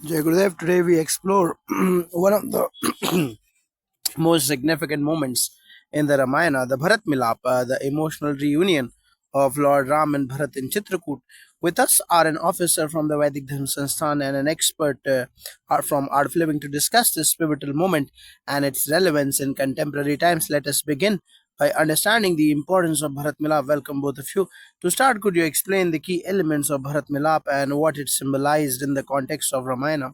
Jai Gurudev, today we explore one of the most significant moments in the Ramayana, the Bharat Milaap, the emotional reunion of Lord Ram and Bharat in Chitrakoot. With us are an officer from the Vedic Dharma Sansthan and an expert from art living to discuss this pivotal moment and its relevance in contemporary times. Let us begin by understanding the importance of Bharat Milap. Welcome both of you. To start, could you explain the key elements of Bharat Milap and what it symbolized in the context of Ramayana?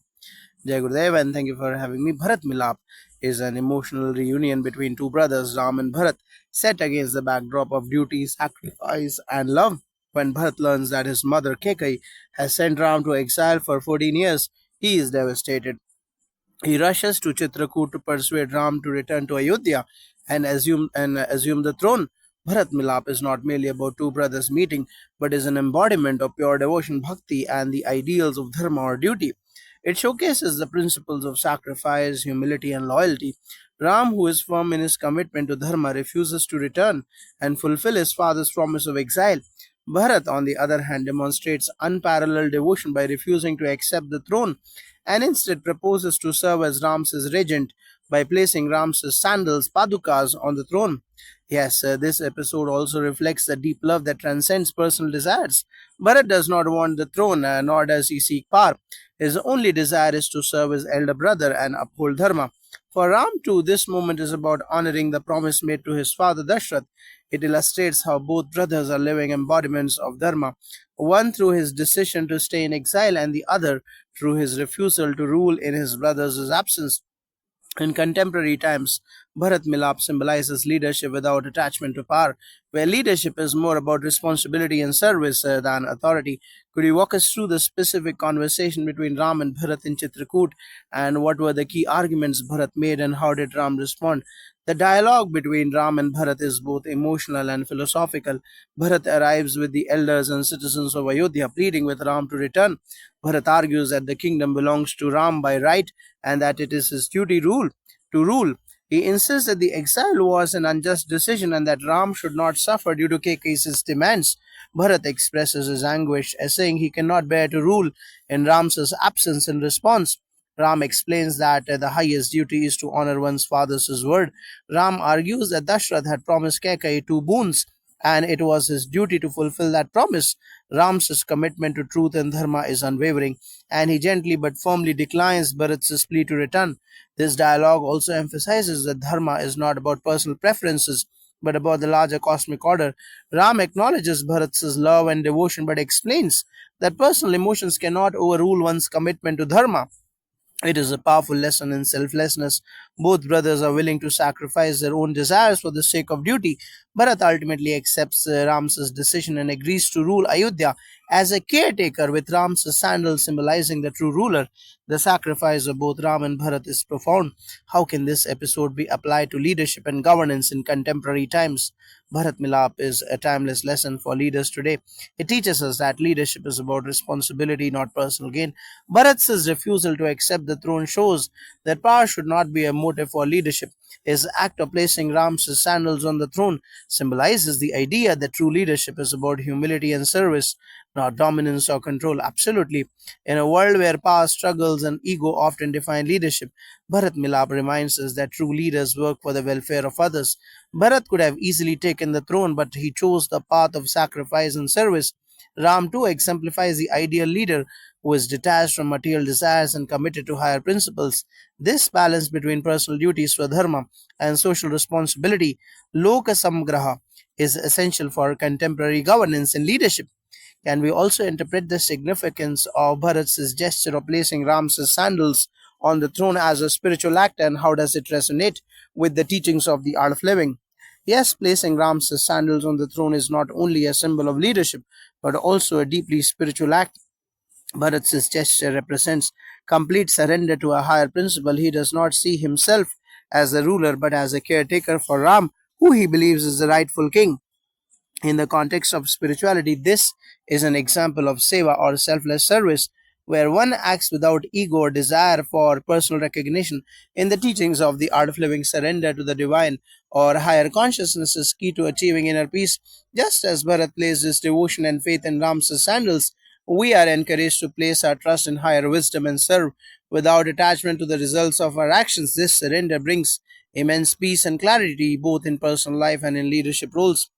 Jai Gurudev, and thank you for having me. Bharat Milap is an emotional reunion between two brothers, Ram and Bharat, set against the backdrop of duty, sacrifice, and love. When Bharat learns that his mother Kekai has sent Ram to exile for 14 years, he is devastated. He rushes to Chitrakoot to persuade Ram to return to Ayodhya and assume the throne. Bharat Milap is not merely about two brothers meeting, but is an embodiment of pure devotion, bhakti, and the ideals of dharma or duty. It showcases the principles of sacrifice, humility, and loyalty. Ram, who is firm in his commitment to dharma, refuses to return and fulfill his father's promise of exile. Bharat, on the other hand, demonstrates unparalleled devotion by refusing to accept the throne and instead proposes to serve as Ram's regent by placing Ram's sandals, padukas, on the throne. Yes, this episode also reflects the deep love that transcends personal desires. Bharat does not want the throne, nor does he seek power. His only desire is to serve his elder brother and uphold dharma. For Ram, too, this moment is about honoring the promise made to his father Dashrath. It illustrates how both brothers are living embodiments of dharma, one through his decision to stay in exile, and the other through his refusal to rule in his brother's absence. In contemporary times, Bharat Milap symbolizes leadership without attachment to power, where leadership is more about responsibility and service than authority. Could you walk us through the specific conversation between Ram and Bharat in Chitrakoot, and what were the key arguments Bharat made, and how did Ram respond? The dialogue between Ram and Bharat is both emotional and philosophical. Bharat arrives with the elders and citizens of Ayodhya, pleading with Ram to return. Bharat argues that the kingdom belongs to Ram by right and that it is his duty to rule. He insists that the exile was an unjust decision and that Ram should not suffer due to Kekai's demands. Bharat expresses his anguish, saying he cannot bear to rule in Ram's absence. In response, Ram explains that the highest duty is to honor one's father's word. Ram argues that Dashrath had promised Kekai two boons, and it was his duty to fulfill that promise. Ram's commitment to truth and dharma is unwavering, and he gently but firmly declines Bharat's plea to return. This dialogue also emphasizes that dharma is not about personal preferences but about the larger cosmic order. Ram acknowledges Bharat's love and devotion but explains that personal emotions cannot overrule one's commitment to dharma. It is a powerful lesson in selflessness. Both brothers are willing to sacrifice their own desires for the sake of duty. Bharat ultimately accepts Ram's decision and agrees to rule Ayodhya as a caretaker, with Ram's sandal symbolizing the true ruler. The sacrifice of both Ram and Bharat is profound. How can this episode be applied to leadership and governance in contemporary times? Bharat Milap is a timeless lesson for leaders today. It teaches us that leadership is about responsibility, not personal gain. Bharat's refusal to accept the throne shows that power should not be a motive for leadership. His act of placing Ram's sandals on the throne symbolizes the idea that true leadership is about humility and service, not dominance or control. Absolutely. In a world where power struggles and ego often define leadership, Bharat Milap reminds us that true leaders work for the welfare of others. Bharat could have easily taken the throne, but he chose the path of sacrifice and service. Ram too exemplifies the ideal leader who is detached from material desires and committed to higher principles. This balance between personal duties for dharma and social responsibility, loka samgraha, is essential for contemporary governance and leadership. Can we also interpret the significance of Bharat's gesture of placing Ram's sandals on the throne as a spiritual act, and how does it resonate with the teachings of the art of living? Yes, placing Ram's sandals on the throne is not only a symbol of leadership, but also a deeply spiritual act. Bharat's gesture represents complete surrender to a higher principle. He does not see himself as a ruler, but as a caretaker for Ram, who he believes is the rightful king. In the context of spirituality, this is an example of seva or selfless service, where one acts without ego or desire for personal recognition. In the teachings of the art of living, surrender to the divine or higher consciousness is key to achieving inner peace. Just as Bharat placed his devotion and faith in Ram's sandals, We are encouraged to place our trust in higher wisdom and serve without attachment to the results of our actions. This surrender brings immense peace and clarity both in personal life and in leadership roles.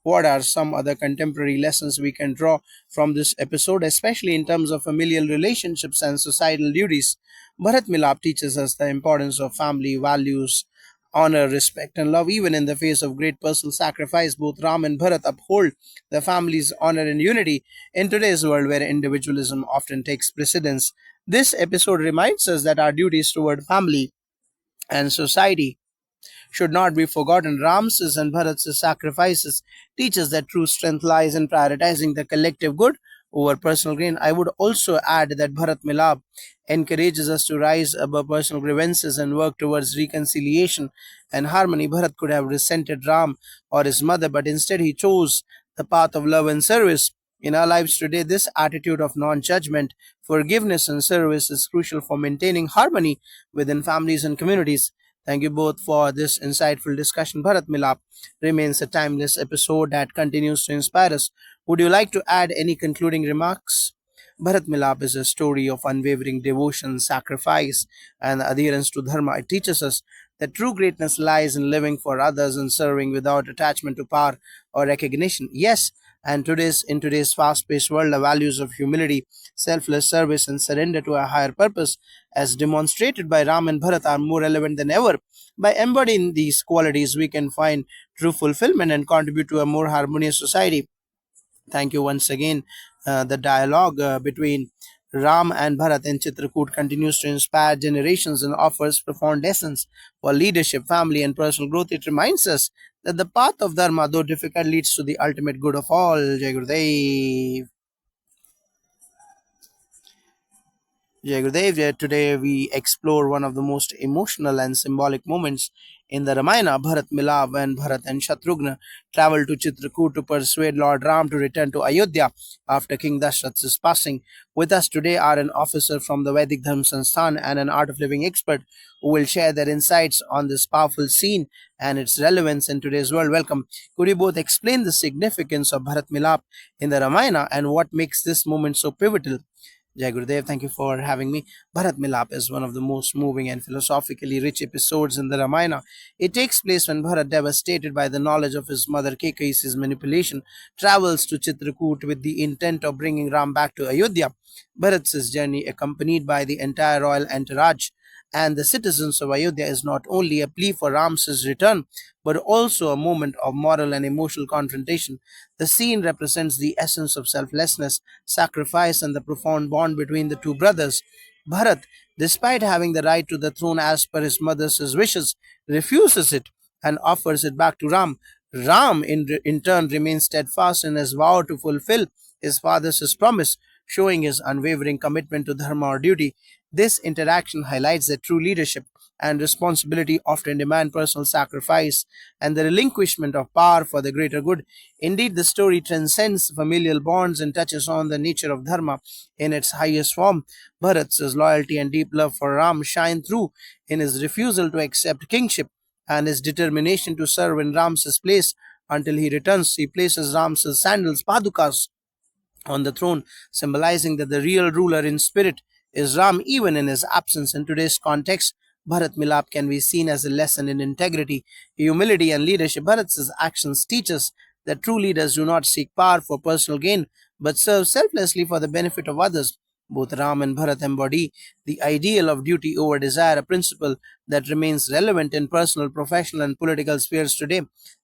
What are some other contemporary lessons we can draw from this episode, especially in terms of familial relationships and societal duties? Bharat Milap teaches us the importance of family values, honor, respect, and love, even in the face of great personal sacrifice. Both Ram and Bharat uphold the family's honor and unity in today's world where individualism often takes precedence. This episode reminds us that our duties toward family and society should not be forgotten. Ram's and Bharat's sacrifices teach us that true strength lies in prioritizing the collective good over personal gain. I would also add that Bharat Milab encourages us to rise above personal grievances and work towards reconciliation and harmony. Bharat could have resented Ram or his mother, but instead he chose the path of love and service. In our lives today, this attitude of non judgment, forgiveness, and service is crucial for maintaining harmony within families and communities. Thank you both for this insightful discussion. Bharat Milap remains a timeless episode that continues to inspire us. Would you like to add any concluding remarks? Bharat Milap is a story of unwavering devotion, sacrifice, and adherence to Dharma. It teaches us that true greatness lies in living for others and serving without attachment to power or recognition. Yes, and today's fast-paced world, the values of humility, selfless service, and surrender to a higher purpose, as demonstrated by Ram and Bharat, are more relevant than ever. By embodying these qualities, we can find true fulfillment and contribute to a more harmonious society. Thank you once again. The dialogue between Ram and Bharat in Chitrakoot continues to inspire generations and offers profound lessons for leadership, family, and personal growth. It reminds us that the path of Dharma, though difficult, leads to the ultimate good of all. Jai Gurudev. Jai Gurudev. Today we explore one of the most emotional and symbolic moments in the Ramayana. Bharat Milab and Bharat and Shatrughna travel to Chitrakoot to persuade Lord Ram to return to Ayodhya after King Dashrath's passing. With us today are an officer from the Vedic Dharma Sansthan and an art of living expert who will share their insights on this powerful scene and its relevance in today's world. Welcome. Could you both explain the significance of Bharat Milap in the Ramayana and what makes this moment so pivotal? Jai Gurudev, thank you for having me. Bharat Milap is one of the most moving and philosophically rich episodes in the Ramayana. It takes place when Bharat, devastated by the knowledge of his mother Kekai's manipulation, travels to Chitrakoot with the intent of bringing Ram back to Ayodhya. Bharat's journey, accompanied by the entire royal entourage and the citizens of Ayodhya, is not only a plea for Ram's return, but also a moment of moral and emotional confrontation. The scene represents the essence of selflessness, sacrifice, and the profound bond between the two brothers. Bharat, despite having the right to the throne as per his mother's wishes, refuses it and offers it back to Ram. Ram, in turn, remains steadfast in his vow to fulfill his father's promise, showing his unwavering commitment to dharma or duty. This interaction highlights that true leadership and responsibility often demand personal sacrifice and the relinquishment of power for the greater good. Indeed, the story transcends familial bonds and touches on the nature of dharma in its highest form. Bharat's loyalty and deep love for Ram shine through in his refusal to accept kingship and his determination to serve in Ram's place until he returns. He places Ram's sandals, padukas, on the throne, symbolizing that the real ruler in spirit is Ram even in his absence. In today's context, Bharat Milap can be seen as a lesson in integrity, humility, and leadership. Bharat's actions teach us that true leaders do not seek power for personal gain, but serve selflessly for the benefit of others. Both Ram and Bharat embody the ideal of duty over desire, a principle that remains relevant in personal, professional, and political spheres today.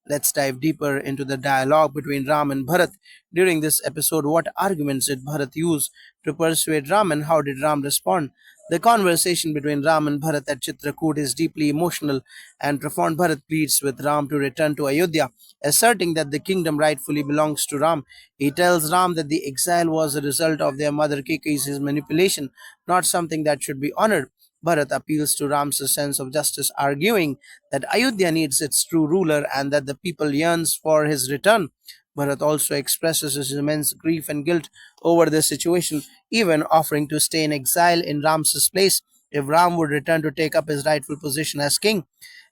Let's dive deeper into the dialogue between Ram and Bharat. During this episode, what arguments did Bharat use to persuade Ram and how did Ram respond? The conversation between Ram and Bharat at Chitrakoot is deeply emotional and profound. Bharat pleads with Ram to return to Ayodhya, asserting that the kingdom rightfully belongs to Ram. He tells Ram that the exile was a result of their mother Kekai's manipulation, not something that should be honored. Bharat appeals to Ram's sense of justice, arguing that Ayodhya needs its true ruler and that the people yearns for his return. Bharat also expresses his immense grief and guilt over the situation, even offering to stay in exile in Ram's place if Ram would return to take up his rightful position as king.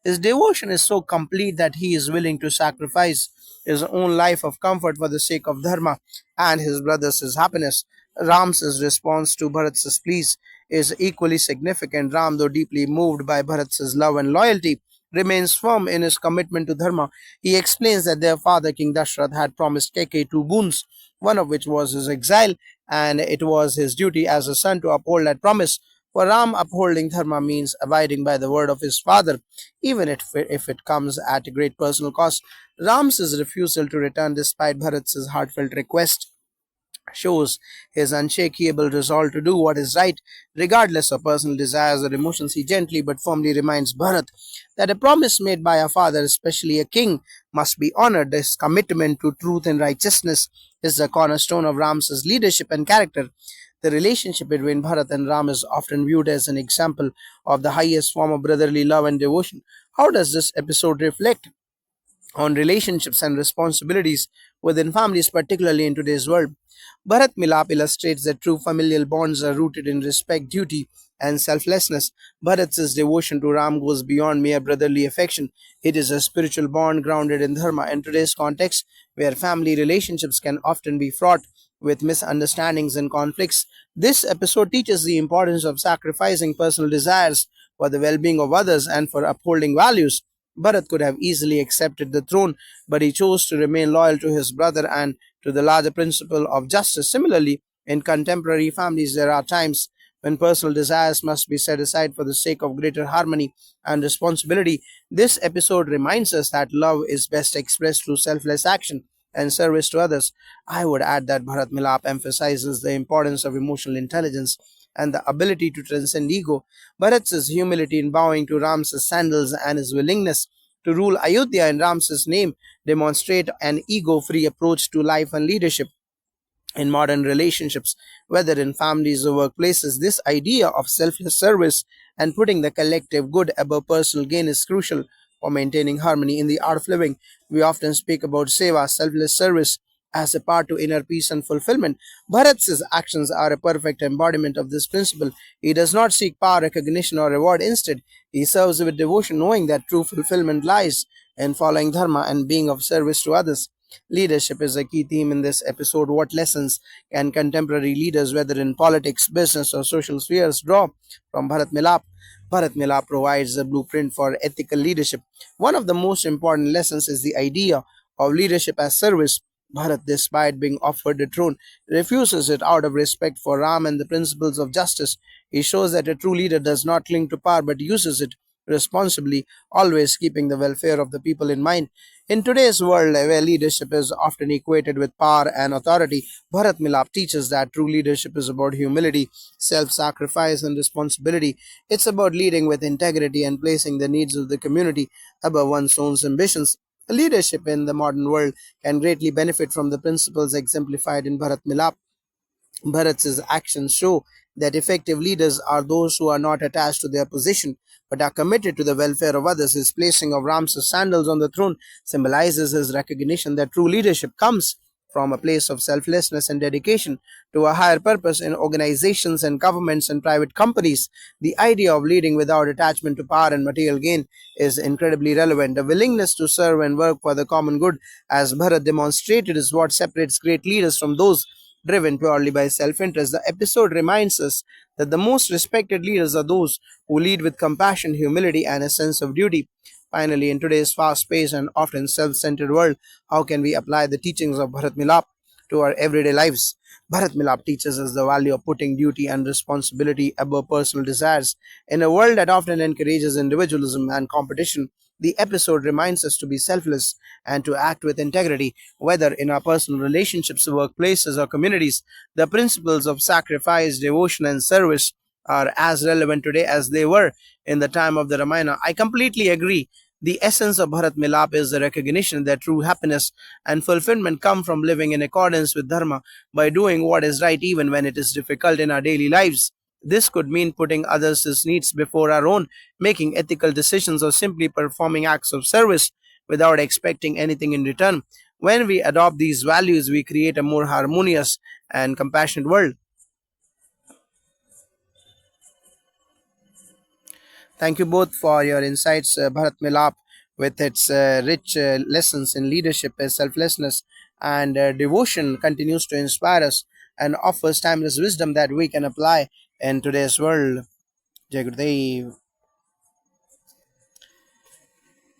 His devotion is so complete that he is willing to sacrifice his own life of comfort for the sake of Dharma and his brother's happiness. Ram's response to Bharat's pleas is equally significant. Ram, though deeply moved by Bharat's love and loyalty, remains firm in his commitment to Dharma. He explains that their father, King Dashrath, had promised Keke two boons, one of which was his exile, and it was his duty as a son to uphold that promise. For Ram, upholding Dharma means abiding by the word of his father, even if it comes at a great personal cost. Ram's refusal to return despite Bharat's heartfelt request shows his unshakable resolve to do what is right, regardless of personal desires or emotions. He gently but firmly reminds Bharat that a promise made by a father, especially a king, must be honored. This commitment to truth and righteousness is the cornerstone of Ram's leadership and character. The relationship between Bharat and Ram is often viewed as an example of the highest form of brotherly love and devotion. How does this episode reflect on relationships and responsibilities within families, particularly in today's world? Bharat Milap illustrates that true familial bonds are rooted in respect, duty, and selflessness. Bharat's devotion to Ram goes beyond mere brotherly affection. It is a spiritual bond grounded in dharma. In today's context, where family relationships can often be fraught with misunderstandings and conflicts, this episode teaches the importance of sacrificing personal desires for the well being of others and for upholding values. Bharat could have easily accepted the throne, but he chose to remain loyal to his brother and to the larger principle of justice. Similarly, in contemporary families, there are times when personal desires must be set aside for the sake of greater harmony and responsibility. This episode reminds us that love is best expressed through selfless action and service to others. I would add that Bharat Milap emphasizes the importance of emotional intelligence and the ability to transcend ego. Bharat's humility in bowing to Ram's sandals and his willingness to rule Ayodhya in Ram's name demonstrate an ego free approach to life and leadership. In modern relationships, whether in families or workplaces, this idea of selfless service and putting the collective good above personal gain is crucial for maintaining harmony. In the art of living, we often speak about seva, selfless service, as a path to inner peace and fulfillment. Bharat's actions are a perfect embodiment of this principle. He does not seek power, recognition, or reward. Instead, he serves with devotion, knowing that true fulfillment lies in following dharma and being of service to others. Leadership is a key theme in this episode. What lessons can contemporary leaders, whether in politics, business, or social spheres, draw from Bharat Milap? Bharat Milap provides a blueprint for ethical leadership. One of the most important lessons is the idea of leadership as service. Bharat, despite being offered the throne, refuses it out of respect for Ram and the principles of justice. He shows that a true leader does not cling to power but uses it responsibly, always keeping the welfare of the people in mind. In today's world, where leadership is often equated with power and authority, Bharat Milap teaches that true leadership is about humility, self sacrifice, and responsibility. It's about leading with integrity and placing the needs of the community above one's own ambitions. Leadership in the modern world can greatly benefit from the principles exemplified in Bharat Milap. Bharat's actions show that effective leaders are those who are not attached to their position but are committed to the welfare of others. His placing of Ram's sandals on the throne symbolizes his recognition that true leadership comes from a place of selflessness and dedication to a higher purpose. In organizations and governments and private companies, the idea of leading without attachment to power and material gain is incredibly relevant. The willingness to serve and work for the common good, as Bharat demonstrated, is what separates great leaders from those driven purely by self interest. The episode reminds us that the most respected leaders are those who lead with compassion, humility, and a sense of duty. Finally, in today's fast paced and often self centered world, how can we apply the teachings of Bharat Milap to our everyday lives? Bharat Milap teaches us the value of putting duty and responsibility above personal desires. In a world that often encourages individualism and competition, the episode reminds us to be selfless and to act with integrity, whether in our personal relationships, workplaces, or communities. The principles of sacrifice, devotion, and service are as relevant today as they were in the time of the Ramayana. I completely agree. The essence of Bharat Milap is the recognition that true happiness and fulfillment come from living in accordance with Dharma by doing what is right even when it is difficult in our daily lives. This could mean putting others' needs before our own, making ethical decisions, or simply performing acts of service without expecting anything in return. When we adopt these values, we create a more harmonious and compassionate world. Thank you both for your insights, Bharat Milap, with its rich lessons in leadership, selflessness, and devotion, continues to inspire us and offers timeless wisdom that we can apply in today's world. Jai Gurudev.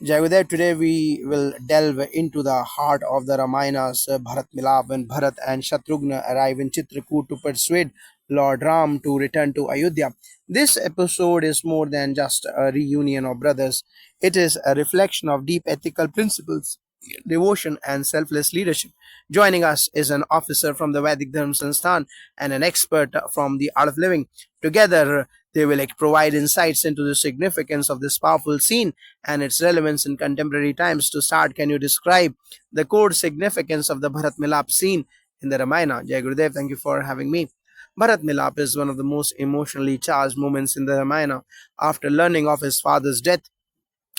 Jagadev, today we will delve into the heart of the Ramayanas, Bharat Milap, when Bharat and Shatrughna arrive in Chitrakoot to persuade Lord Ram to return to Ayodhya. This episode is more than just a reunion of brothers. It is a reflection of deep ethical principles, devotion, and selfless leadership. Joining us is an officer from the Vedic Dharma Sansthan and an expert from the art of living. Together, they will provide insights into the significance of this powerful scene and its relevance in contemporary times. To start, can you describe the core significance of the Bharat Milap scene in the Ramayana? Jai Gurudev, thank you for having me. Bharat Milap is one of the most emotionally charged moments in the Ramayana. After learning of his father's death,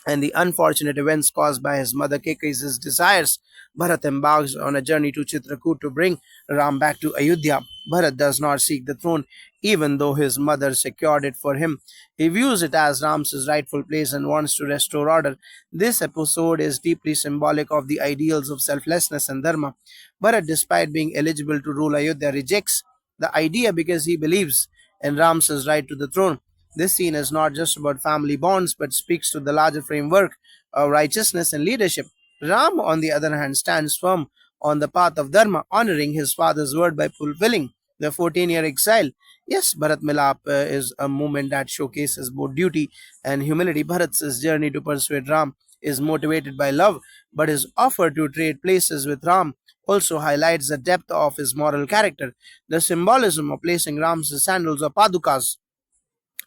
and the unfortunate events caused by his mother Kekai's desires, Bharat embarks on a journey to Chitrakoot to bring Ram back to Ayodhya. Bharat does not seek the throne, even though his mother secured it for him. He views it as Ram's rightful place and wants to restore order. This episode is deeply symbolic of the ideals of selflessness and dharma. Bharat, despite being eligible to rule Ayodhya, rejects the idea because he believes in Ram's right to the throne. This scene is not just about family bonds but speaks to the larger framework of righteousness and leadership. Ram, on the other hand, stands firm on the path of Dharma, honoring his father's word by fulfilling the 14-year exile. Yes, Bharat Milap is a movement that showcases both duty and humility. Bharat's journey to persuade Ram is motivated by love, but his offer to trade places with Ram also highlights the depth of his moral character. The symbolism of placing Ram's sandals or padukas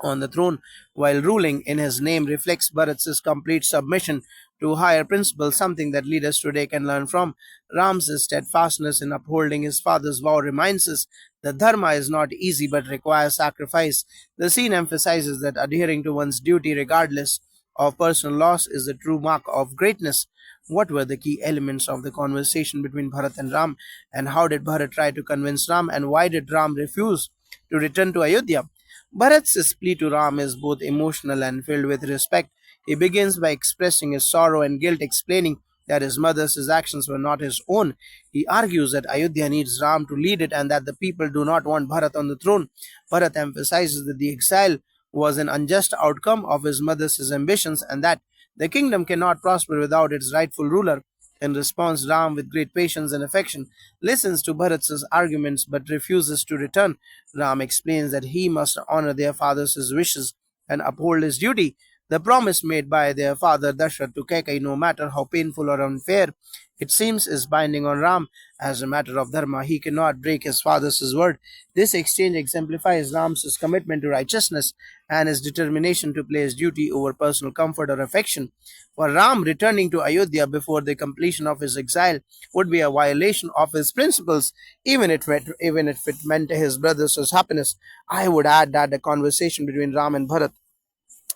on the throne while ruling in his name reflects Bharat's complete submission to higher principles, something that leaders today can learn from. Ram's steadfastness in upholding his father's vow reminds us that dharma is not easy but requires sacrifice. The scene emphasizes that adhering to one's duty regardless of personal loss is the true mark of greatness. What were the key elements of the conversation between Bharat and Ram, and how did Bharat try to convince Ram, and why did Ram refuse to return to Ayodhya? Bharat's plea to Ram is both emotional and filled with respect. He begins by expressing his sorrow and guilt, explaining that his mother's actions were not his own. He argues that Ayodhya needs Ram to lead it and that the people do not want Bharat on the throne. Bharat emphasizes that the exile was an unjust outcome of his mother's ambitions and that the kingdom cannot prosper without its rightful ruler. In response, Ram, with great patience and affection, listens to Bharat's arguments but refuses to return. Ram explains that he must honor their father's wishes and uphold his duty. The promise made by their father Dashrath to Kaikai, no matter how painful or unfair it seems, is binding on Ram as a matter of dharma. He cannot break his father's word. This exchange exemplifies Ram's commitment to righteousness and his determination to place duty over personal comfort or affection. For Ram, returning to Ayodhya before the completion of his exile would be a violation of his principles, even if it meant his brother's happiness. I would add that the conversation between Ram and Bharat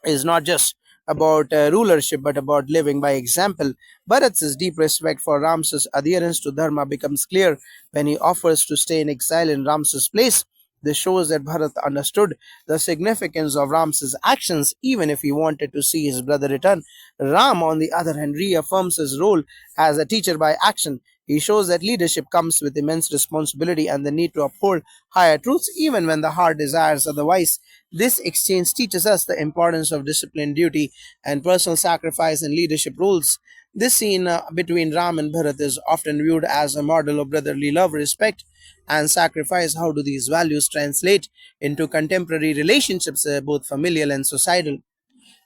is not just about rulership but about living by example. Bharat's deep respect for Ram's adherence to Dharma becomes clear when he offers to stay in exile in Ram's place. This shows that Bharat understood the significance of Ram's actions even if he wanted to see his brother return. Ram, on the other hand, reaffirms his role as a teacher by action. He shows that leadership comes with immense responsibility and the need to uphold higher truths even when the heart desires otherwise. This exchange teaches us the importance of discipline, duty, and personal sacrifice in leadership roles. This scene between Ram and Bharat is often viewed as a model of brotherly love, respect, and sacrifice. How do these values translate into contemporary relationships, both familial and societal?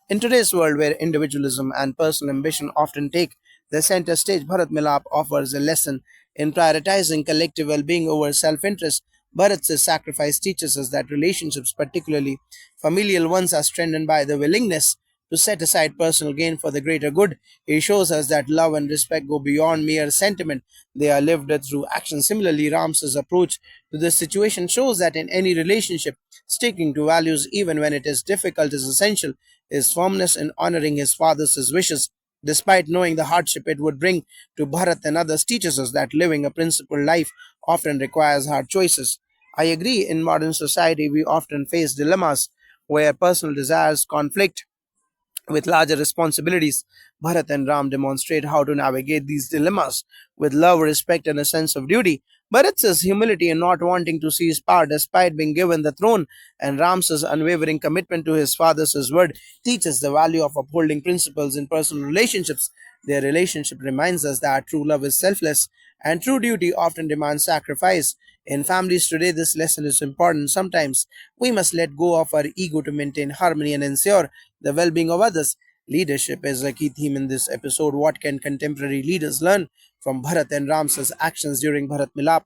In today's world where individualism and personal ambition often take the center stage, Bharat Milap offers a lesson in prioritizing collective well being over self interest. Bharat's sacrifice teaches us that relationships, particularly familial ones, are strengthened by the willingness to set aside personal gain for the greater good. He shows us that love and respect go beyond mere sentiment, they are lived through action. Similarly, Ram's approach to this situation shows that in any relationship, sticking to values even when it is difficult is essential. His firmness in honoring his father's wishes, despite knowing the hardship it would bring to Bharat and others, teaches us that living a principled life often requires hard choices. I agree, in modern society, we often face dilemmas where personal desires conflict with larger responsibilities. Bharat and Ram demonstrate how to navigate these dilemmas with love, respect, and a sense of duty. Bharat says humility in not wanting to see his power despite being given the throne, and Ram's unwavering commitment to his father's word teaches the value of upholding principles in personal relationships. Their relationship reminds us that true love is selfless and true duty often demands sacrifice. In families today, this lesson is important. Sometimes we must let go of our ego to maintain harmony and ensure the well being of others. Leadership is a key theme in this episode. What can contemporary leaders learn from Bharat and Ram's actions during Bharat Milap?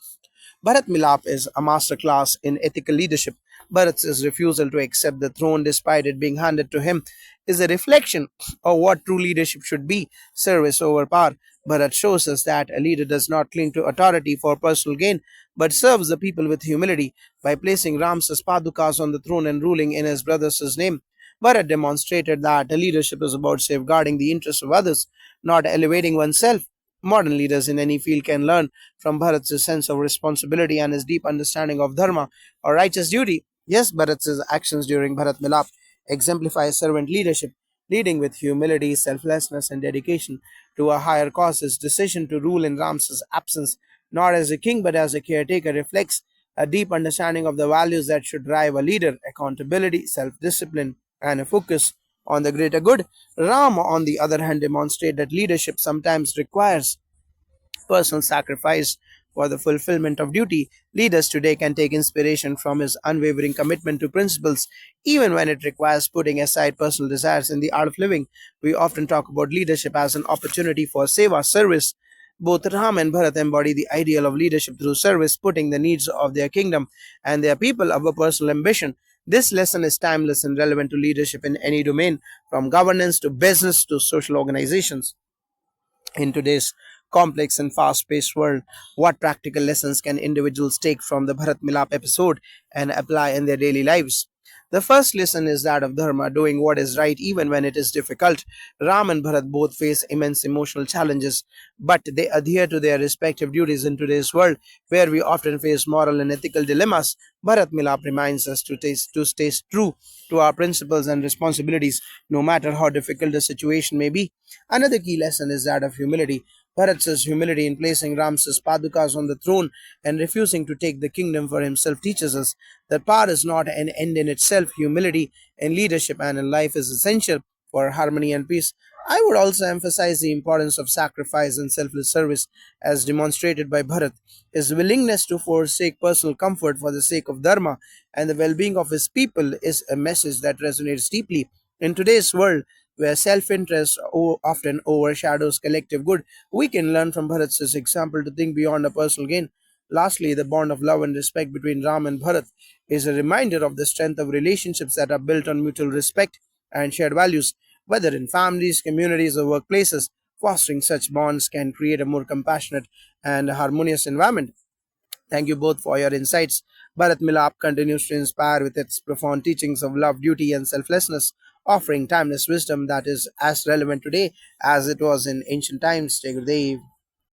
Bharat Milap is a masterclass in ethical leadership. Bharat's refusal to accept the throne despite it being handed to him is a reflection of what true leadership should be: service over power. Bharat shows us that a leader does not cling to authority for personal gain, but serves the people with humility. By placing Ram's Padukas on the throne and ruling in his brother's name, Bharat demonstrated that leadership is about safeguarding the interests of others, not elevating oneself. Modern leaders in any field can learn from Bharat's sense of responsibility and his deep understanding of dharma or righteous duty. Yes, Bharat's actions during Bharat Milap exemplify servant leadership, leading with humility, selflessness, and dedication to a higher cause. His decision to rule in Ram's absence, not as a king but as a caretaker, reflects a deep understanding of the values that should drive a leader: accountability, self discipline, and a focus on the greater good. Ram, on the other hand, demonstrates that leadership sometimes requires personal sacrifice for the fulfillment of duty. Leaders today can take inspiration from his unwavering commitment to principles, even when it requires putting aside personal desires in the art of living. We often talk about leadership as an opportunity for seva, service. Both Ram and Bharat embody the ideal of leadership through service, putting the needs of their kingdom and their people above personal ambition. This lesson is timeless and relevant to leadership in any domain, from governance to business to social organizations. In today's complex and fast paced world, what practical lessons can individuals take from the Bharat Milap episode and apply in their daily lives? The first lesson is that of Dharma, doing what is right even when it is difficult. Ram and Bharat both face immense emotional challenges, but they adhere to their respective duties in today's world, where we often face moral and ethical dilemmas. Bharat Milap reminds us to stay true to our principles and responsibilities, no matter how difficult the situation may be. Another key lesson is that of humility. Bharat says humility in placing Ram's Padukas on the throne and refusing to take the kingdom for himself teaches us that power is not an end in itself. Humility in leadership and in life is essential for harmony and peace. I would also emphasize the importance of sacrifice and selfless service as demonstrated by Bharat. His willingness to forsake personal comfort for the sake of Dharma and the well being of his people is a message that resonates deeply. In today's world, where self interest often overshadows collective good, we can learn from Bharat's example to think beyond a personal gain. Lastly, the bond of love and respect between Ram and Bharat is a reminder of the strength of relationships that are built on mutual respect and shared values, whether in families, communities, or workplaces. Fostering such bonds can create a more compassionate and harmonious environment. Thank you both for your insights. Bharat Milap continues to inspire with its profound teachings of love, duty, and selflessness, offering timeless wisdom that is as relevant today as it was in ancient times. Jai Gurudev.